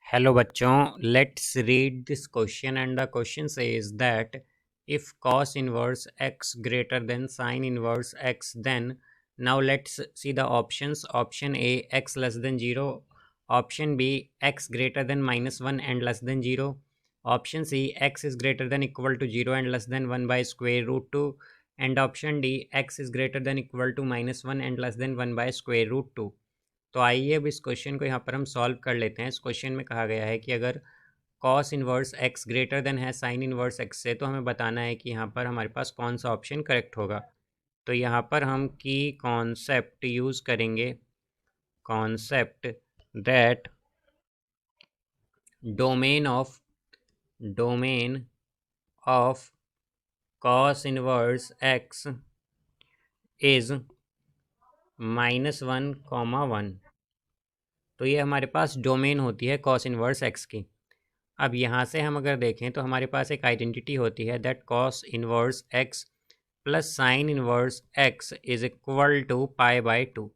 Hello बच्चों, let's read this question and the question says that if cos inverse x greater than sin inverse x, then now let's see the options. Option A, x less than 0. Option B, x greater than -1 and less than 0. Option C, x is greater than equal to 0 and less than 1 by square root 2. And option D, x is greater than equal to -1 and less than 1 by square root 2. तो आइए अब इस question को यहाँ पर हम solve कर लेते हैं। इस क्वेश्चन में कहा गया है कि अगर cos inverse x greater then है साइन इन्वर्स एक्स से, तो हमें बताना है कि यहाँ पर हमारे पास कौन सा ऑप्शन करेक्ट होगा। तो यहाँ पर हम की कॉन्सेप्ट यूज़ करेंगे, concept that domain of cos inverse x is -1, 1। तो ये हमारे पास डोमेन होती है कॉस इन्वर्स एक्स की। अब यहाँ से हम अगर देखें तो हमारे पास एक आइडेंटिटी होती है that cos inverse x plus sine inverse x is equal to π/2।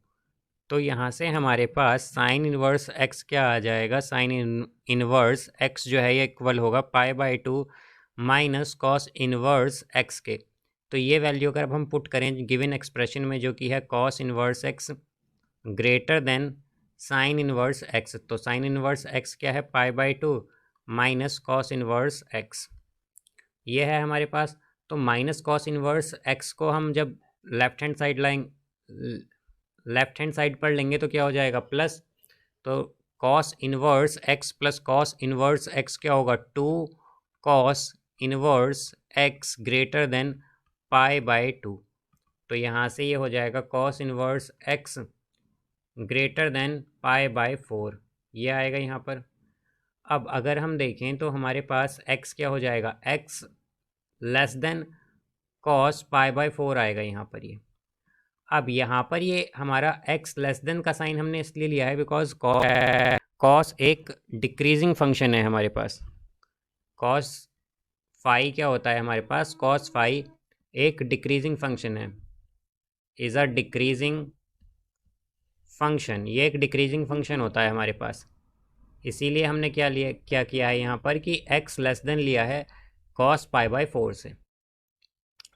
तो यहाँ से हमारे पास साइन इन्वर्स एक्स क्या आ जाएगा, साइन इन्वर्स एक्स जो है ये इक्वल होगा π/2 माइनस कॉस इन्वर्स एक्स के। तो ये वैल्यू अगर अब हम पुट करें गिवन एक्सप्रेशन में, जो कि है cos inverse x greater then sign inverse x, तो साइन इन्वर्स एक्स क्या है π/2 माइनस कॉस इन्वर्स एक्स, ये है हमारे पास। तो माइनस कॉस इन्वर्स एक्स को हम जब लेफ्ट हैंड साइड पर लेंगे तो क्या हो जाएगा, प्लस। तो cos inverse x plus cos inverse x क्या होगा, 2 cos inverse x greater than π/2। तो यहाँ से ये हो जाएगा cos inverse x greater than π/4, ये आएगा यहाँ पर। अब अगर हम देखें तो हमारे पास x क्या हो जाएगा, x लेस देन कॉस π/4 आएगा यहाँ पर ये। अब यहाँ पर ये हमारा x लेस देन का साइन हमने इसलिए लिया है बिकॉज कॉस एक डिक्रीजिंग फंक्शन है हमारे पास। कॉस फाई क्या होता है हमारे पास, कॉस फाई एक डिक्रीजिंग फंक्शन है, इज़ अ डिक्रीजिंग फंक्शन। ये एक डिक्रीजिंग फंक्शन होता है हमारे पास, इसीलिए हमने क्या किया है यहाँ पर कि x लेस देन लिया है cos π/4 से।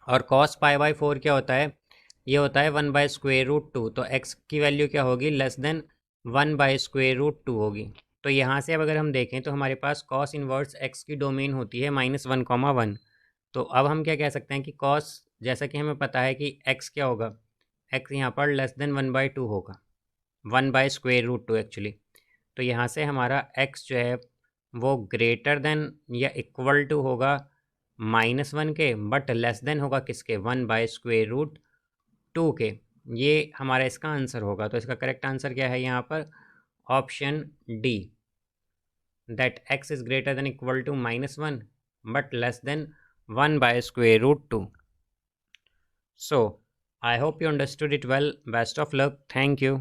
और cos π/4 क्या होता है, ये होता है 1 बाई स्क्वेयर रूट 2। तो x की वैल्यू क्या होगी, less than 1 by square root 2 होगी। तो यहाँ से अब अगर हम देखें तो हमारे पास cos इन्वर्स x की डोमेन होती है -1, 1। तो अब हम क्या कह सकते हैं कि cos, जैसा कि हमें पता है कि x क्या होगा, x यहाँ पर लेस देन 1/2 होगा, 1 बाई स्क्वेयर रूट 2 एक्चुअली। तो यहाँ से हमारा x जो है वो ग्रेटर देन या इक्वल टू होगा -1 के, बट लेस देन होगा किसके, 1 बाई स्क्वेयर रूट 2 के। ये हमारा इसका आंसर होगा। तो इसका करेक्ट आंसर क्या है यहाँ पर, option D, that x is greater than equal to -1 but less than 1 by square root 2। So I hope you understood it well. Best of luck. Thank you.